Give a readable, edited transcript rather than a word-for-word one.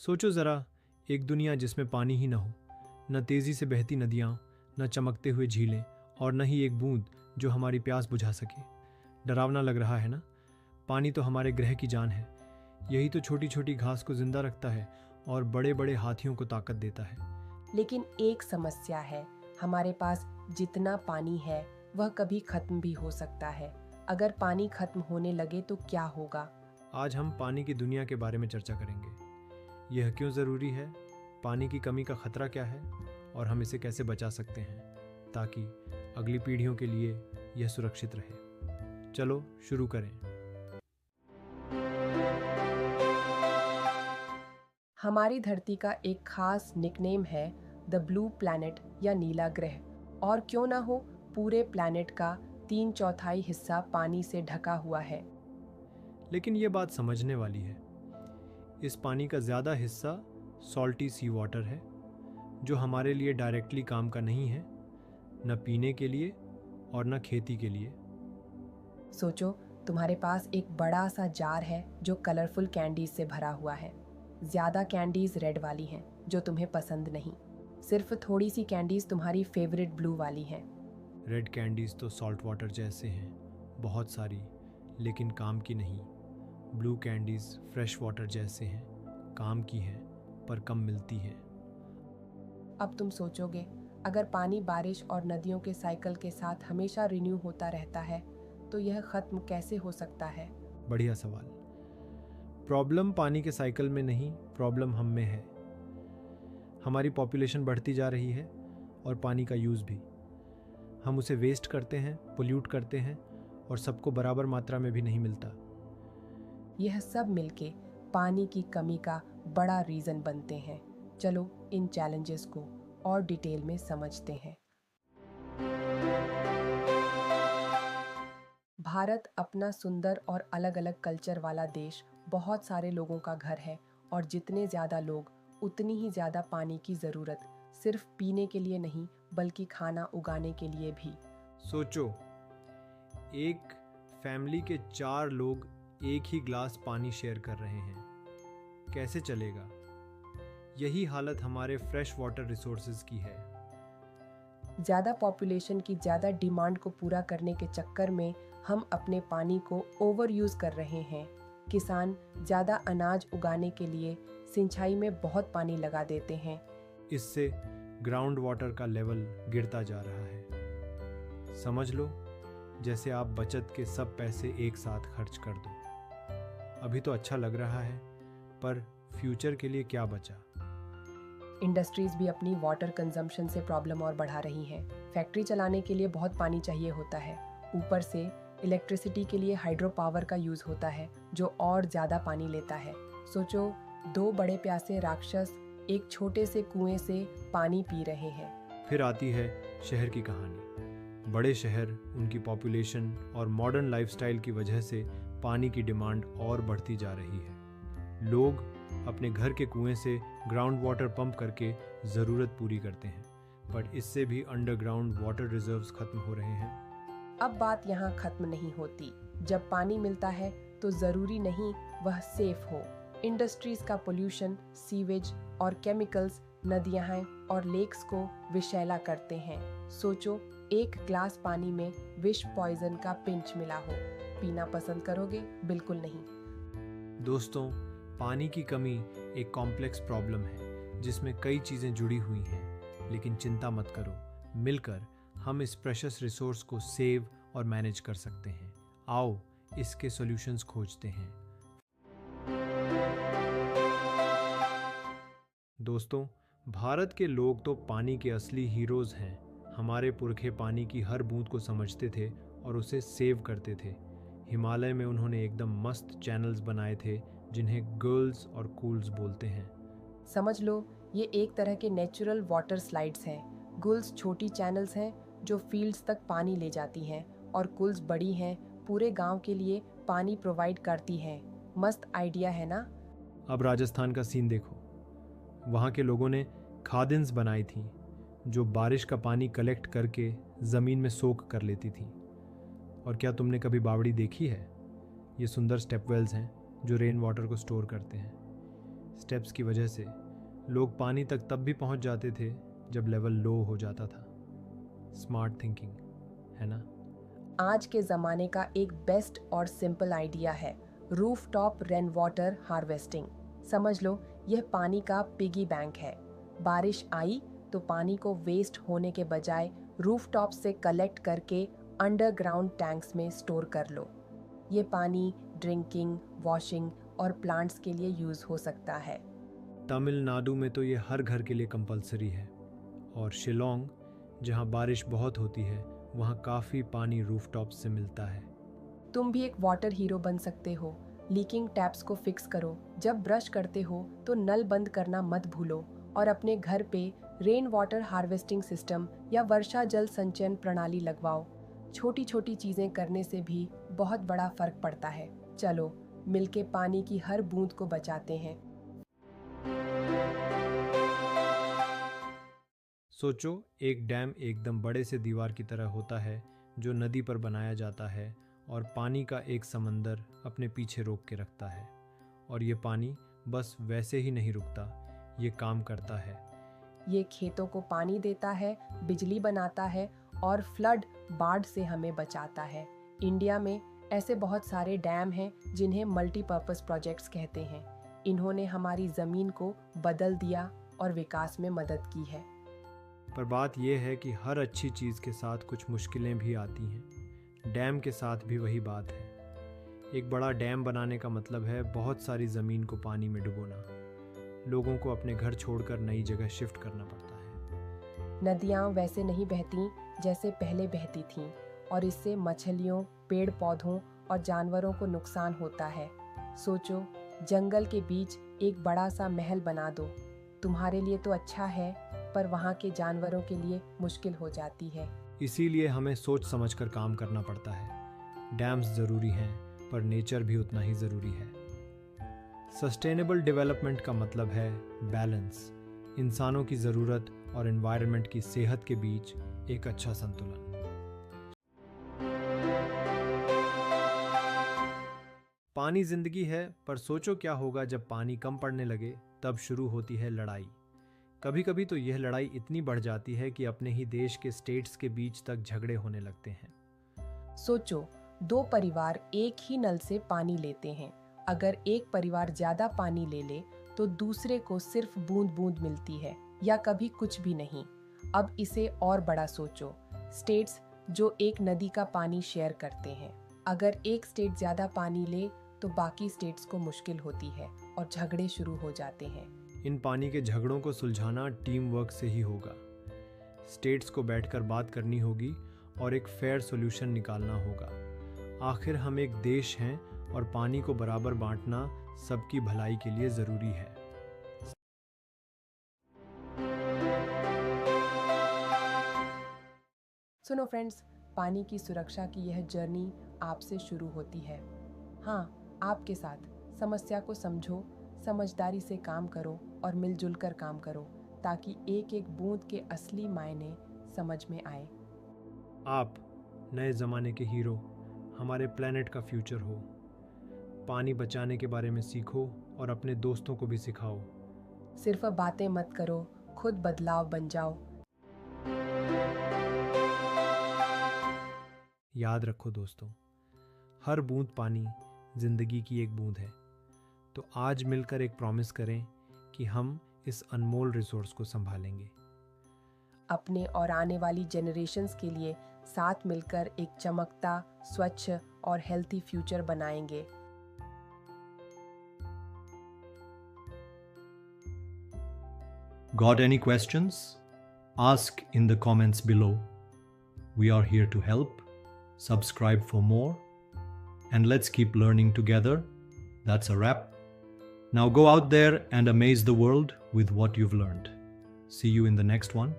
सोचो ज़रा, एक दुनिया जिसमें पानी ही न हो, न तेज़ी से बहती नदियाँ, न चमकते हुए झीलें और न ही एक बूंद जो हमारी प्यास बुझा सके। डरावना लग रहा है ना? पानी तो हमारे ग्रह की जान है। यही तो छोटी छोटी घास को जिंदा रखता है और बड़े बड़े हाथियों को ताकत देता है। लेकिन एक समस्या है, हमारे पास जितना पानी है वह कभी खत्म भी हो सकता है। अगर पानी खत्म होने लगे तो क्या होगा? आज हम पानी की दुनिया के बारे में चर्चा करेंगे। यह क्यों ज़रूरी है, पानी की कमी का खतरा क्या है और हम इसे कैसे बचा सकते हैं ताकि अगली पीढ़ियों के लिए यह सुरक्षित रहे। चलो शुरू करें। हमारी धरती का एक खास निकनेम है द ब्लू प्लैनेट या नीला ग्रह। और क्यों ना हो, पूरे प्लैनेट का 3/4 हिस्सा पानी से ढका हुआ है। लेकिन ये बात समझने वाली है, इस पानी का ज़्यादा हिस्सा सॉल्टी सी वाटर है जो हमारे लिए डायरेक्टली काम का नहीं है, न पीने के लिए और न खेती के लिए। सोचो, तुम्हारे पास एक बड़ा सा जार है जो कलरफुल कैंडीज से भरा हुआ है। ज़्यादा कैंडीज रेड वाली हैं जो तुम्हें पसंद नहीं, सिर्फ थोड़ी सी कैंडीज तुम्हारी फेवरेट ब्लू वाली हैं। रेड कैंडीज तो सॉल्ट वाटर जैसे हैं, बहुत सारी, लेकिन काम की नहीं। ब्लू कैंडीज फ्रेश वाटर जैसे हैं, काम की हैं पर कम मिलती हैं। अब तुम सोचोगे, अगर पानी बारिश और नदियों के साइकिल के साथ हमेशा रिन्यू होता रहता है तो यह खत्म कैसे हो सकता है? बढ़िया सवाल। प्रॉब्लम पानी के साइकिल में नहीं, प्रॉब्लम हम में है। हमारी पॉपुलेशन बढ़ती जा रही है और पानी का यूज़ भी। हम उसे वेस्ट करते हैं, पोल्यूट करते हैं और सबको बराबर मात्रा में भी नहीं मिलता। यह सब मिलके पानी की कमी का बड़ा रीज़न बनते हैं। चलो इन चैलेंजेस को और डिटेल में समझते हैं। भारत अपना सुंदर और अलग अलग कल्चर वाला देश, बहुत सारे लोगों का घर है और जितने ज़्यादा लोग उतनी ही ज़्यादा पानी की ज़रूरत, सिर्फ पीने के लिए नहीं बल्कि खाना उगाने के लिए भी। सोचो, एक फैमिली के 4 लोग एक ही ग्लास पानी शेयर कर रहे हैं, कैसे चलेगा? यही हालत हमारे फ्रेश वाटर रिसोर्सेज की है। ज़्यादा पॉपुलेशन की ज़्यादा डिमांड को पूरा करने के चक्कर में हम अपने पानी को ओवर यूज़ कर रहे हैं। किसान ज़्यादा अनाज उगाने के लिए सिंचाई में बहुत पानी लगा देते हैं। इससे ग्राउंड वाटर का लेवल गिरता जा रहा है। समझ लो, जैसे आप बचत के सब पैसे एक साथ खर्च कर दो। अभी तो अच्छा लग रहा है, पर फ्यूचर के लिए क्या बचा? इंडस्ट्रीज भी अपनी वाटर कंजम्पशन से प्रॉब्लम और बढ़ा रही हैं। फैक्ट्री चलाने के लिए बहुत पानी चाहिए होता है। ऊपर से इलेक्ट्रिसिटी के लिए हाइड्रो पावर का यूज़ होता है जो और ज़्यादा पानी लेता है। सोचो, 2 बड़े प्यासे राक्षस एक छोटे से कुएं से पानी पी रहे हैं। फिर आती है शहर की कहानी। बड़े शहर, उनकी पॉपुलेशन और मॉडर्न लाइफस्टाइल की वजह से पानी की डिमांड और बढ़ती जा रही है। लोग अपने घर के कुएं से ग्राउंड वाटर पंप करके ज़रूरत पूरी करते हैं, पर इससे भी अंडरग्राउंड वाटर रिजर्व्स खत्म हो रहे हैं। अब बात यहाँ खत्म नहीं होती। जब पानी मिलता है तो ज़रूरी नहीं वह सेफ हो। इंडस्ट्रीज का पोल्यूशन, सीवेज और केमिकल्स नदियाँ और लेक्स को विषैला करते हैं। सोचो, एक ग्लास पानी में विष पॉइजन का पिंच मिला हो, पीना पसंद करोगे? बिल्कुल नहीं। दोस्तों, पानी की कमी एक कॉम्प्लेक्स प्रॉब्लम है जिसमें कई चीज़ें जुड़ी हुई हैं, लेकिन चिंता मत करो, मिलकर हम इस प्रेशियस रिसोर्स को सेव और मैनेज कर सकते हैं। आओ इसके सॉल्यूशंस खोजते हैं। दोस्तों, भारत के लोग तो पानी के असली हीरोज़ हैं। हमारे पुरखे पानी की हर बूंद को समझते थे और उसे सेव करते थे। हिमालय में उन्होंने एकदम मस्त चैनल्स बनाए थे जिन्हें गर्ल्स और कूल्स बोलते हैं। समझ लो, ये एक तरह के नेचुरल वाटर स्लाइड्स हैं। गुल्स छोटी चैनल्स हैं जो फील्ड्स तक पानी ले जाती हैं और कुल्स बड़ी हैं, पूरे गांव के लिए पानी प्रोवाइड करती हैं। मस्त आइडिया है ना? अब राजस्थान का सीन देखो। वहाँ के लोगों ने खादिन्स बनाई थी जो बारिश का पानी कलेक्ट करके ज़मीन में सोख कर लेती थी। और क्या तुमने कभी बावड़ी देखी है? ये सुंदर स्टेपवेल्स हैं जो रेन वाटर को स्टोर करते हैं। स्टेप्स की वजह से लोग पानी तक तब भी पहुंच जाते थे जब लेवल लो हो जाता था। स्मार्ट थिंकिंग, है ना? आज के ज़माने का एक बेस्ट और सिंपल आइडिया है रूफटॉप रेन वाटर हार्वेस्टिंग। समझ लो, यह पानी का पिगी बैंक है। बारिश आई तो पानी को वेस्ट होने के बजाय रूफटॉप से कलेक्ट करके अंडरग्राउंड टैंक्स में स्टोर कर लो। ये पानी ड्रिंकिंग, वॉशिंग और प्लांट्स के लिए यूज़ हो सकता है। तमिलनाडु में तो ये हर घर के लिए कंपलसरी है, और शिलोंग जहाँ बारिश बहुत होती है वहाँ काफ़ी पानी रूफटॉप से मिलता है। तुम भी एक वाटर हीरो बन सकते हो। लीकिंग टैप्स को फिक्स करो, जब ब्रश करते हो तो नल बंद करना मत भूलो, और अपने घर पे रेन वाटर हार्वेस्टिंग सिस्टम या वर्षा जल संचयन प्रणाली लगवाओ। छोटी छोटी चीज़ें करने से भी बहुत बड़ा फर्क पड़ता है। चलो मिलके पानी की हर बूंद को बचाते हैं। सोचो, एक डैम एकदम बड़े से दीवार की तरह होता है जो नदी पर बनाया जाता है और पानी का एक समंदर अपने पीछे रोक के रखता है। और ये पानी बस वैसे ही नहीं रुकता, ये काम करता है। ये खेतों को पानी देता है, बिजली बनाता है और फ्लड बाढ़ से हमें बचाता है। इंडिया में ऐसे बहुत सारे डैम हैं जिन्हें मल्टीपर्पज़ प्रोजेक्ट्स कहते हैं। इन्होंने हमारी ज़मीन को बदल दिया और विकास में मदद की है। पर बात यह है कि हर अच्छी चीज़ के साथ कुछ मुश्किलें भी आती हैं। डैम के साथ भी वही बात है। एक बड़ा डैम बनाने का मतलब है बहुत सारी ज़मीन को पानी में डुबोना। लोगों को अपने घर छोड़कर नई जगह शिफ्ट करना पड़ता है। नदियाँ वैसे नहीं बहती जैसे पहले बहती थीं, और इससे मछलियों, पेड़ पौधों और जानवरों को नुकसान होता है। सोचो, जंगल के बीच एक बड़ा सा महल बना दो। तुम्हारे लिए तो अच्छा है, पर वहाँ के जानवरों के लिए मुश्किल हो जाती है। इसीलिए हमें सोच समझकर काम करना पड़ता है। डैम्स ज़रूरी हैं, पर नेचर भी उतना ही ज़रूरी है। सस्टेनेबल डेवलपमेंट का मतलब है बैलेंस, इंसानों की ज़रूरत और एनवायरनमेंट की सेहत के बीच एक अच्छा संतुलन। पानी जिंदगी है, पर सोचो क्या होगा जब पानी कम पड़ने लगे। तब शुरू होती है लड़ाई। कभी कभी तो यह लड़ाई इतनी बढ़ जाती है कि अपने ही देश के स्टेट्स के बीच तक झगड़े होने लगते हैं। सोचो, दो परिवार एक ही नल से पानी लेते हैं। अगर एक परिवार ज्यादा पानी ले ले तो दूसरे को सिर्फ बूंद बूंद मिलती है, या कभी कुछ भी नहीं। अब इसे और बड़ा सोचो, स्टेट्स जो एक नदी का पानी शेयर करते हैं। अगर एक स्टेट ज्यादा पानी ले तो बाकी स्टेट्स को मुश्किल होती है और झगड़े शुरू हो जाते हैं। इन पानी के झगड़ों को सुलझाना टीम वर्क से ही होगा। स्टेट्स को बैठकर बात करनी होगी और एक फेयर सॉल्यूशन निकालना होगा। आखिर हम एक देश हैं और पानी को बराबर बांटना सबकी भलाई के लिए ज़रूरी है। सुनो फ्रेंड्स, पानी की सुरक्षा की यह जर्नी आपसे शुरू होती है। हाँ, आपके साथ। समस्या को समझो, समझदारी से काम करो और मिलजुल कर काम करो, ताकि एक एक बूंद के असली मायने समझ में आए। आप नए ज़माने के हीरो, हमारे प्लेनेट का फ्यूचर हो। पानी बचाने के बारे में सीखो और अपने दोस्तों को भी सिखाओ। सिर्फ बातें मत करो, खुद बदलाव बन जाओ। याद रखो दोस्तों, हर बूंद पानी जिंदगी की एक बूंद है। तो आज मिलकर एक प्रॉमिस करें कि हम इस अनमोल रिसोर्स को संभालेंगे। अपने और आने वाली जनरेशन्स के लिए साथ मिलकर एक चमकता, स्वच्छ और हेल्थी फ्यूचर बनाएंगे। Got any questions? Ask in the comments below. We are here to help. Subscribe for more. And let's keep learning together. That's a wrap. Now go out there and amaze the world with what you've learned. See you in the next one.